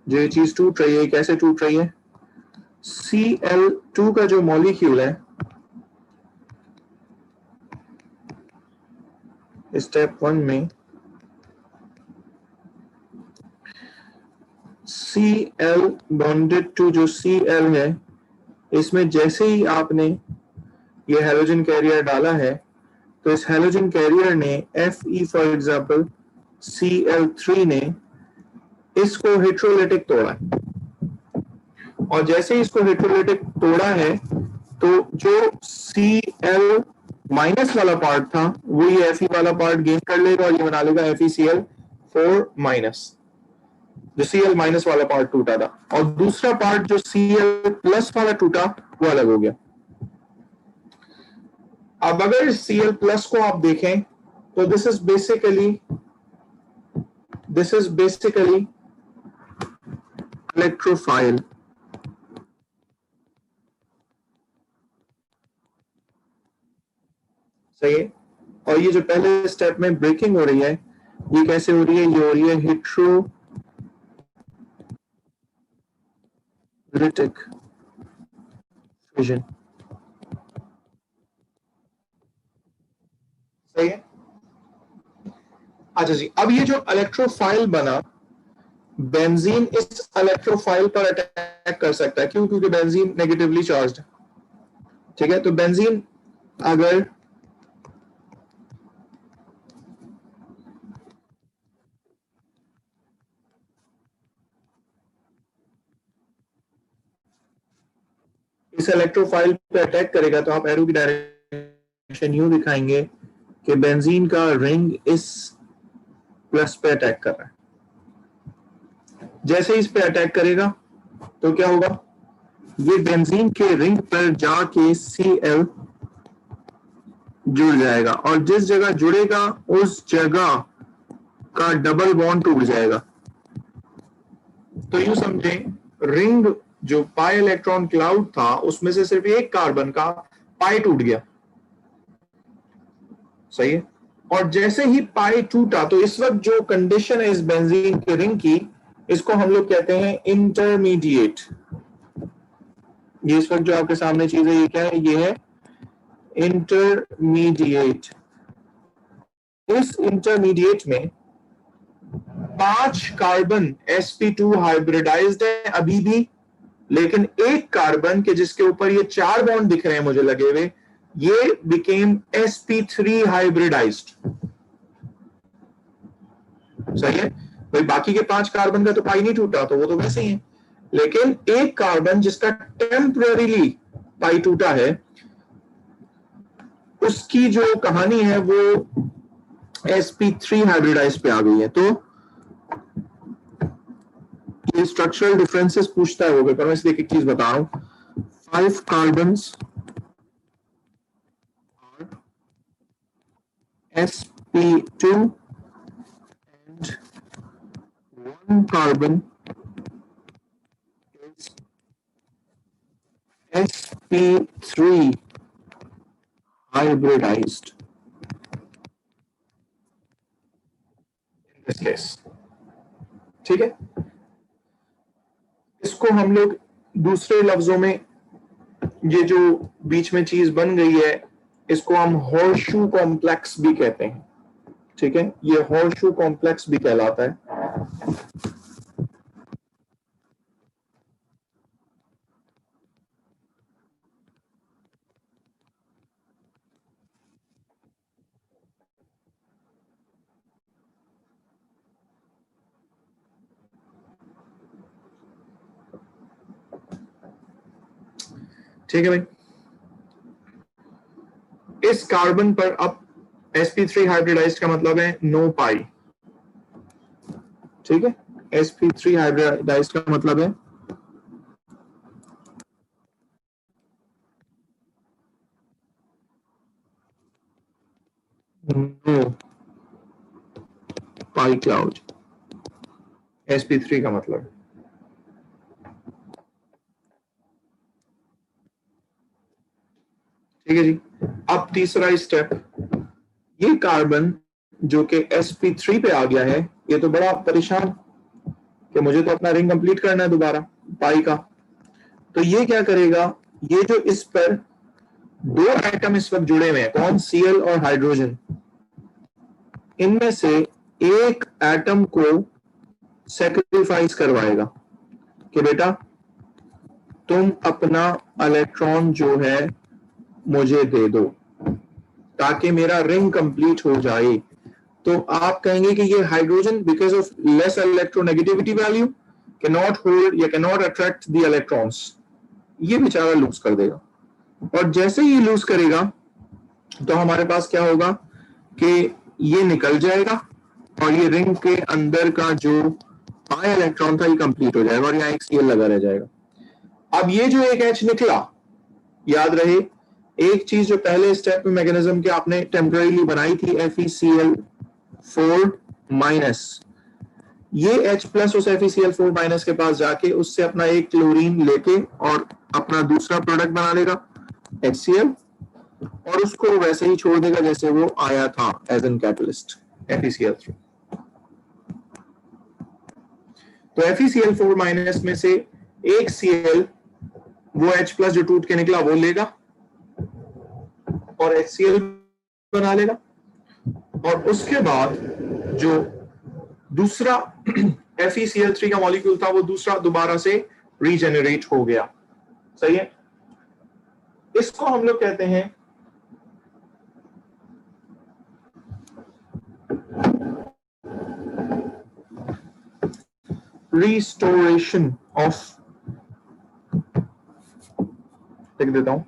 जो ये चीज टूट रही है, कैसे टूट रही है? Cl2 का जो मॉलिक्यूल है, स्टेप 1 में Cl बॉन्डेड टू जो Cl है, इसमें जैसे ही आपने ये हैलोजन कैरियर डाला है, तो इस हैलोजन कैरियर ने Fe फॉर एग्जांपल Cl3 ने इसको हेट्रोलिटिक तोड़ा है, और जैसे ही इसको हेट्रोलिटिक तोड़ा है, तो जो Cl माइनस वाला पार्ट था वो ये Fe वाला पार्ट गेन कर लेगा और ये बना लेगा FeCl4 माइनस, जो Cl माइनस वाला पार्ट टूटा था, और दूसरा पार्ट जो Cl प्लस वाला टूटा वो अलग हो गया। अब अगर इस Cl प्लस को आप देखें तो दिस इज बेसिकली इलेक्ट्रोफाइल। सही है। और ये जो पहले स्टेप में ब्रेकिंग हो रही है, ये कैसे हो रही है? ये हो रही है हेट्रोलिटिक फिजन। सही है। अच्छा जी, अब ये जो इलेक्ट्रोफाइल बना, बेंजीन इस इलेक्ट्रोफाइल पर अटैक कर सकता है। क्यों? क्योंकि बेंजीन नेगेटिवली चार्ज्ड है। ठीक है, तो बेंजीन अगर इस इलेक्ट्रोफाइल पे अटैक करेगा, तो आप एरो की डायरेक्शन यूं दिखाएंगे कि बेंजीन का रिंग इस प्लस पे अटैक कर रहा है। जैसे इस पे अटैक करेगा तो क्या होगा? ये बेंजीन के रिंग पर जाके Cl जुड़ जाएगा, और जिस जगह जुड़ेगा उस जगह का डबल बॉन्ड टूट जाएगा। तो यूं समझें, रिंग जो पाई इलेक्ट्रॉन क्लाउड था, उसमें से सिर्फ एक कार्बन का पाई टूट गया। सही है। और जैसे ही पाई टूटा, तो इस वक्त जो कंडीशन है इस बेंजीन के रिंग की, इसको हम लोग कहते हैं इंटरमीडिएट। ये इस वक्त जो आपके सामने चीज है, ये क्या है? ये है इंटरमीडिएट। इस इंटरमीडिएट में 5 कार्बन sp2 हाइब्रिडाइज्ड है अभी भी, लेकिन एक कार्बन के जिसके ऊपर ये 4 बॉन्ड दिख रहे हैं मुझे लगे हुए, ये बिकेम sp3 हाइब्रिडाइज्ड। सही है भाई। बाकी के 5 कार्बन का तो पाई नहीं टूटा, तो वो तो वैसे ही है, लेकिन एक कार्बन जिसका टेम्पररीली पाई टूटा है, उसकी जो कहानी है वो sp3 हाइब्रिडाइज पे आ गई है। तो ये स्ट्रक्चरल डिफरेंसेस पूछता है वो पेपर में, इसलिए एक चीज बता रहा हूं। 5 carbons sp2 and 1 carbon is sp3 hybridized in this case। ठीक है, इसको हम लोग दूसरे लफ्जों में, ये जो बीच में चीज बन गई है, इसको हम हॉर्शू कॉम्प्लेक्स भी कहते हैं। ठीक है, ये हॉर्शू कॉम्प्लेक्स भी कहलाता है। ठीक है भाई। इस कार्बन पर अब sp3 हाइब्रिडाइज्ड का मतलब है नो पाई, ठीक है। sp3 हाइब्रिडाइज्ड का मतलब है नो पाई क्लाउड, sp3 का मतलब है। ठीक है जी। अब तीसरा स्टेप, ये कार्बन जो कि sp3 पे आ गया है, ये तो बड़ा परेशान कि मुझे तो अपना रिंग कंप्लीट करना है दोबारा पाई का। तो ये क्या करेगा, ये जो इस पर दो एटम इस वक्त जुड़े हुए हैं, कौन, Cl और हाइड्रोजन, इनमें से एक एटम को सैक्रिफाइस करवाएगा कि बेटा तुम अपना इलेक्ट्रॉन जो है मुझे दे दो ताकि मेरा रिंग कंप्लीट हो जाए। तो आप कहेंगे कि ये hydrogen because of less electronegativity value can not hold या can not attract the electrons, ये बेचारा लूज कर देगा। और जैसे ही लूज करेगा तो हमारे पास क्या होगा कि ये निकल जाएगा और ये रिंग के अंदर का जो पाई इलेक्ट्रॉन था ये कंप्लीट हो जाएगा और यहाँ एक Cl लगा रह जाएगा। अब ये जो एक H निकला, याद रहे एक चीज जो पहले स्टेप में मैकेनिज्म के आपने टेम्परेरीली बनाई थी FeCl4 माइनस, ये H प्लस उस FeCl4 माइनस के पास जाके उससे अपना एक क्लोरीन लेके और अपना दूसरा प्रोडक्ट बना लेगा HCl और उसको वैसे ही छोड़ देगा जैसे वो आया था एज एन कैटलिस्ट FeCl3। तो FeCl4 माइनस में से एक Cl वो H प्लस जो टूट के निकला वो लेगा और HCl बना लेगा और उसके बाद जो दूसरा FeCl3 का मॉलिक्यूल था वो दूसरा दोबारा से रीजेनरेट हो गया। सही है, इसको हम लोग कहते हैं रिस्टोरेशन ऑफ, लिख देता हूं,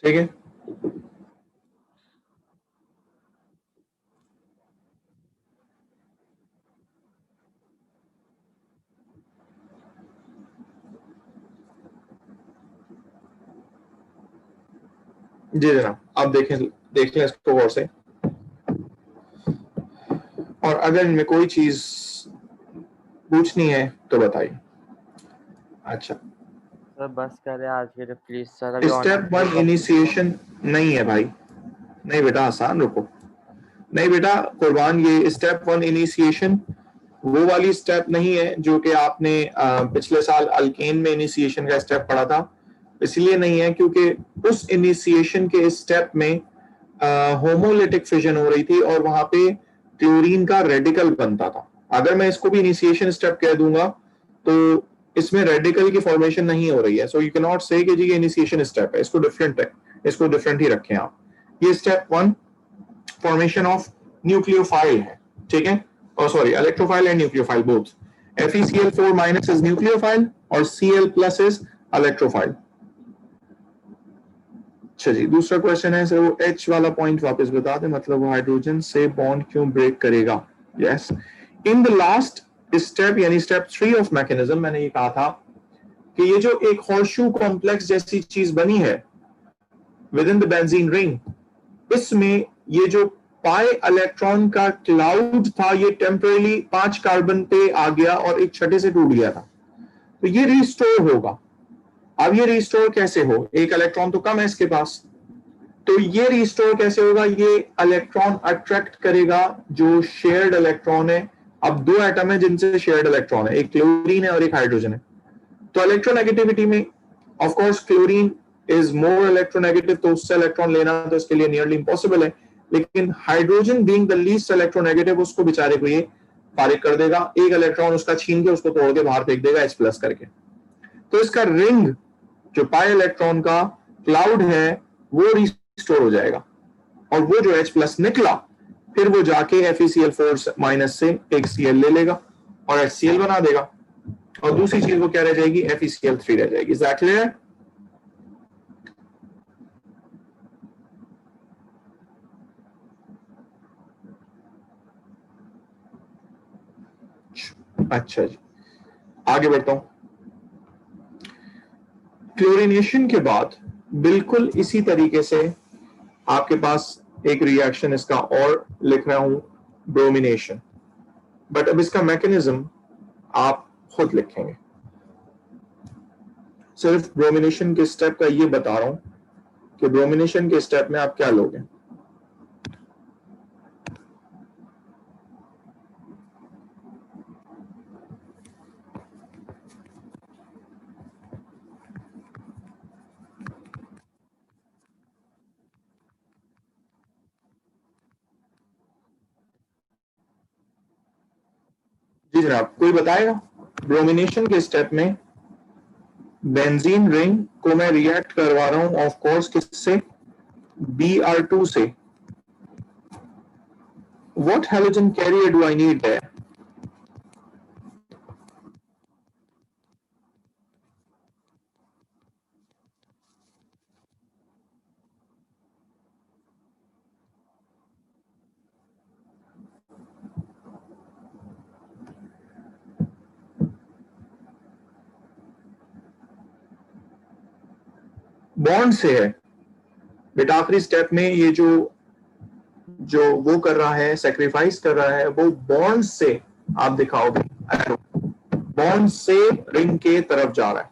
ठीक है। जी जनाब, आप देख लें इसको गौर से और अगर इनमें कोई चीज पूछनी है तो बताइए। अच्छा सर बस करें आज के लिए प्लीज सर। स्टेप 1 इनिशिएशन नहीं है भाई, नहीं बेटा आसान, रुको, नहीं बेटा कुर्बान, ये स्टेप 1 इनिशिएशन वो वाली स्टेप नहीं है जो कि आपने पिछले साल अल्केन में इनिशिएशन का स्टेप पढ़ा था। इसलिए नहीं है क्योंकि उस इनिशिएशन के स्टेप में होमोलिटिक फिजन हो रही थी और वहां पे क्लोरीन का रेडिकल बनता था। अगर मैं इसको भी इनिशिएशन स्टेप कह दूंगा तो इसमें रेडिकल की फॉर्मेशन नहीं हो रही है। सो यू कैन नॉट से कि जी ये इनिशिएशन स्टेप है, इसको डिफरेंट है, इसको डिफरेंट ही रखें आप। ये स्टेप 1 फॉर्मेशन ऑफ न्यूक्लियोफाइल है, ठीक है, और sorry electrophile and nucleophile both. FeCl4 minus is nucleophile और Cl प्लस इज इलेक्ट्रोफाइल। अच्छा जी, दूसरा क्वेश्चन है सर वो H वाला पॉइंट वापस बता दे, मतलब वो हाइड्रोजन से बॉन्ड क्यों ब्रेक करेगा। Yes, in the last step यानी स्टेप 3 ऑफ मैकेनिज्म मैंने ये कहा था कि ये जो एक हॉर्सशू कॉम्प्लेक्स जैसी चीज बनी है with in the benzene ring, इसमें ये जो पाई इलेक्ट्रॉन का क्लाउड था ये टेम्परेली 5 कार्बन पे आ गया और एक छठे से टूट गया था, तो ये रिस्टोर होगा। अब ये रिस्टोर कैसे हो, एक इलेक्ट्रॉन तो कम है इसके पास, तो ये रिस्टोर कैसे होगा, ये इलेक्ट्रॉन अट्रैक्ट करेगा जो शेयर्ड इलेक्ट्रॉन है। अब दो एटम है जिनसे शेयर्ड इलेक्ट्रॉन है, एक क्लोरीन है और एक हाइड्रोजन है। तो इलेक्ट्रोनेगेटिविटी में of course chlorine is more electronegative, तो उससे इलेक्ट्रॉन लेना तो इसके लिए नियरली इम्पॉसिबल है। लेकिन hydrogen being the least electronegative, उसको बेचारे को ये फारिग कर देगा, एक इलेक्ट्रॉन उसका छीन के उसको तोड़ के बाहर फेंक देगा H प्लस करके। तो इसका रिंग जो पाई इलेक्ट्रॉन का क्लाउड है वो रिस्टोर हो जाएगा, और वो जो H प्लस निकला फिर वो जाके FeCl4 माइनस से एक Cl ले लेगा और HCl बना देगा, और दूसरी चीज वो क्या रह जाएगी, FeCl3 रह जाएगी। Is that clear? अच्छा जी, आगे बढ़ता हूं। क्लोरीनेशन के बाद बिल्कुल इसी तरीके से आपके पास एक रिएक्शन इसका और लिख रहा हूं, ब्रोमिनेशन, बट अब इसका मैकेनिज्म आप खुद लिखेंगे। सिर्फ ब्रोमिनेशन के स्टेप का ये बता रहा हूं कि ब्रोमिनेशन के स्टेप में आप क्या लोगे। जी जनाब, कोई बताएगा? ब्रोमिनेशन के स्टेप में बेंजीन रिंग को मैं रिएक्ट करवा रहा हूं ऑफ कोर्स किससे, Br2 से। What halogen carrier do I need there? Bond से है बेटा। आखिरी स्टेप में ये जो वो कर रहा है, सेक्रीफाइस कर रहा है, वो बॉन्ड से आप दिखाओगे, बॉन्ड से रिंग के तरफ जा रहा है,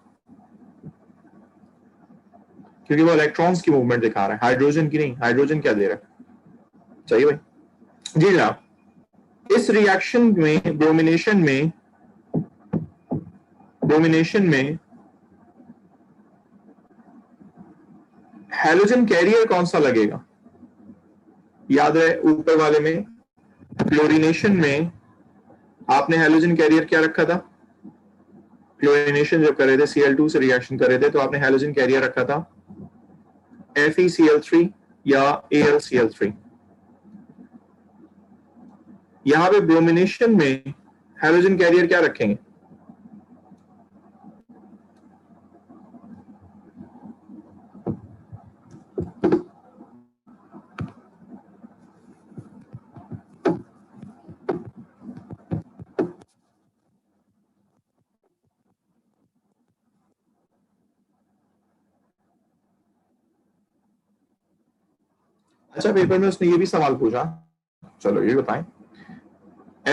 क्योंकि वो इलेक्ट्रॉन्स की मूवमेंट दिखा रहा है, हाइड्रोजन की नहीं। हाइड्रोजन क्या दे रहा है? सही भाई जी जनाब। इस रिएक्शन में ब्रोमिनेशन में हैलोजन कैरियर कौन सा लगेगा? याद है ऊपर वाले में क्लोरीनेशन में आपने हैलोजन कैरियर क्या रखा था? क्लोरीनेशन जब कर रहे थे, Cl2 से रिएक्शन कर रहे थे, तो आपने हैलोजन कैरियर रखा था FeCl3 या AlCl3। यहां पे ब्रोमिनेशन में हैलोजन कैरियर क्या रखेंगे? अच्छा, पेपर में उसने ये भी सवाल पूछा, चलो ये बताएं,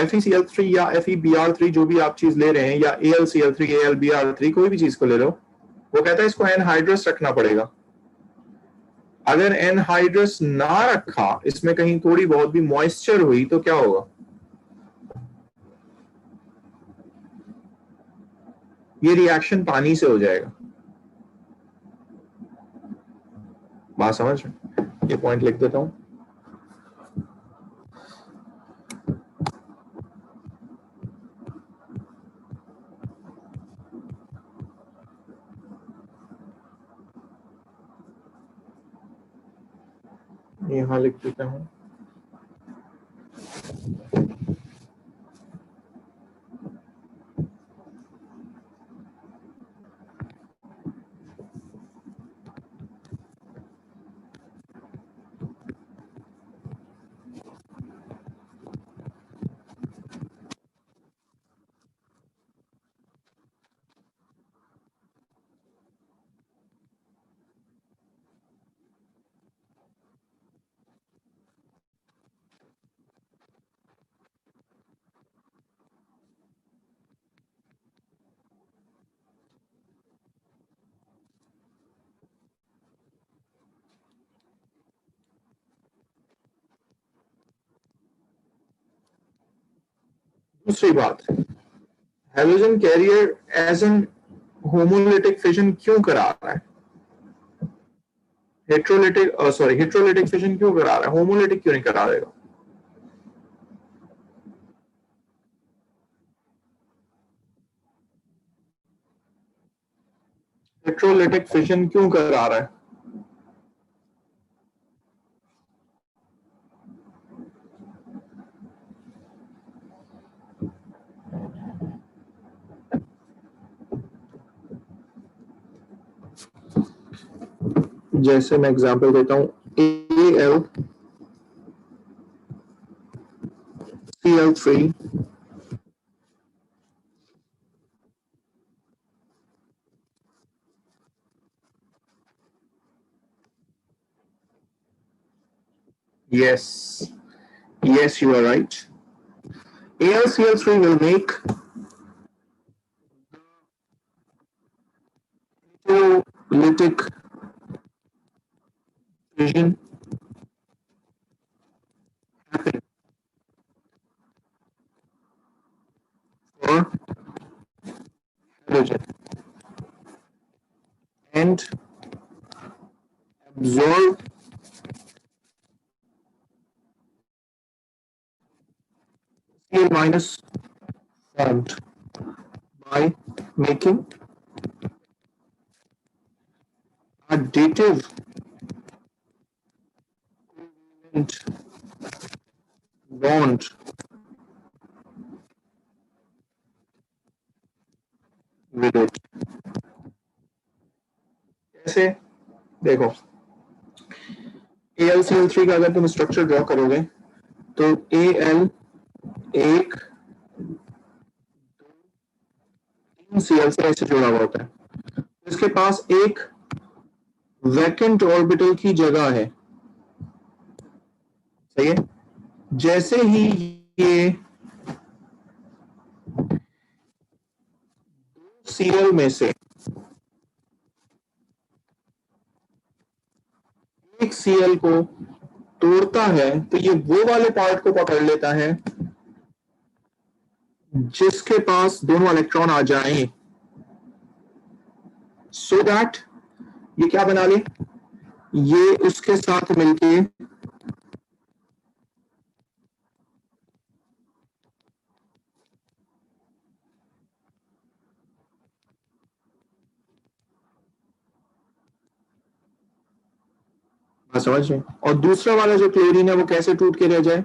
FeCl3 या FeBr3 जो भी आप चीज ले रहे हैं, या AlCl3 AlBr3 कोई भी चीज को ले लो, वो कहता है इसको एनहाइड्रस रखना पड़ेगा। अगर एनहाइड्रस ना रखा, इसमें कहीं थोड़ी बहुत भी मॉइस्चर हुई तो क्या होगा? ये रिएक्शन पानी से हो जाएगा। बात समझ में? ये पॉइंट लिख देता हूं। यहां लिख देता हूं। दूसरी बात, halogen carrier as an homolytic fission क्यों करा रहा है? हेट्रोलिटिक फिशन क्यों करा रहा है, होमोलिटिक क्यों नहीं करा देगा? हेट्रोलिटिक फिशन क्यों करा रहा है? जैसे मैं एग्जांपल देता हूं, AlCl3 yes, you are right. AlCl3 will make heterolytic fission happen for hydrogen and absorb Cl minus formed by making additive bond with it. कैसे? देखो, AlCl3 का अगर तुम स्ट्रक्चर ड्रॉ करोगे तो Al एक 3Cl से ऐसे जुड़ा हुआ होता है, इसके पास एक वैकेंट ऑर्बिटल की जगह है, सही है? जैसे ही ये Cl में से एक Cl को तोड़ता है तो ये वो वाले पार्ट को पकड़ लेता है जिसके पास दोनों इलेक्ट्रॉन आ जाएं, सो दैट ये क्या बना ले, ये उसके साथ मिलके समझ रहे? और दूसरा वाला जो क्लोरीन है वो कैसे टूट के रह जाए?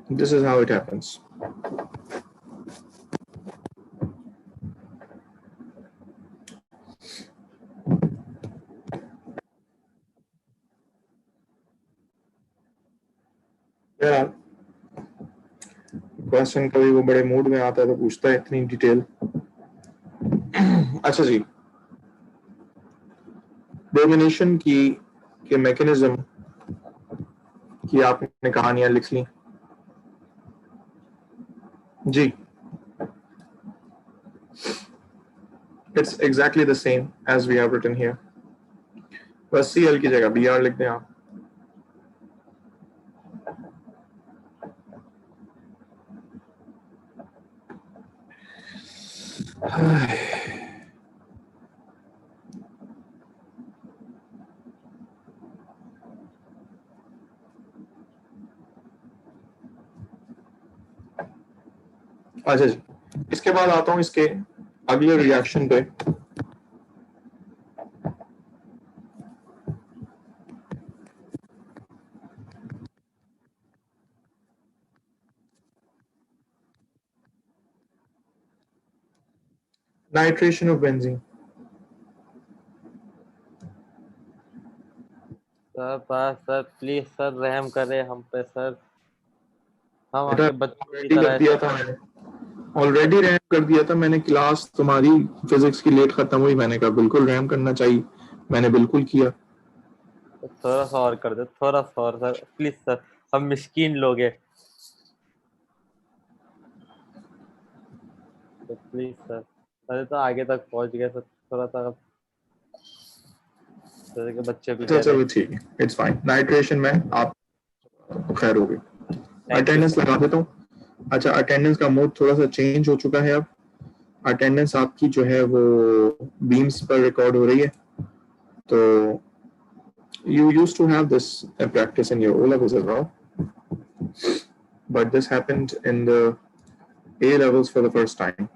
This is how it happens. यार क्वेश्चन कभी वो बड़े मूड में आता है तो पूछता है इतनी डिटेल। अच्छा जी, डोमिनेशन की के मैकेनिज्म की आपने कहानियां लिख ली जी। It's exactly the same as we have written here, बस Cl की जगह Br लिख दें आप। अच्छा जी, इसके बाद आता हूं इसके अगले रिएक्शन पे। Nitration of benzene. सर बस सर प्लीज सर रहम करें हम पे सर, हम आपके बच्चों की तरह कर दिया था मैंने, ऑलरेडी रैम कर दिया था मैंने। क्लास तुम्हारी फिजिक्स की लेट खत्म हुई, मैंने कहा बिल्कुल रैम करना चाहिए, मैंने बिल्कुल किया। थोड़ा सा और कर दो, थोड़ा सा और सर प्लीज सर, हम मिस्कीन लोग हैं तो प्लीज सर। अरे तो आगे तक पहुंच गए सर, थोड़ा सा जैसे कि बच्चे भी कह रहे चलो ठीक है, इट्स फाइन। नाइट्रेशन में आप खैर हो गई। अटेंडेंस लगा देता हूँ। अच्छा, अटेंडेंस का मोड थोड़ा सा चेंज हो चुका है अब। अटेंडेंस आपकी जो है वो बीम्स पर रिकॉर्ड हो रही है। तो you used to have this practice in your O levels as well, but this happened in the A levels for the first time.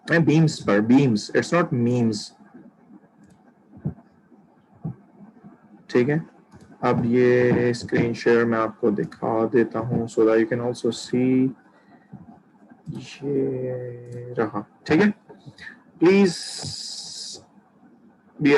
And beams per beams, it's not memes. ठीक है, अब ये screen share मैं आपको दिखा देता हूँ so that you can also see. ये रहा, ठीक है। Please be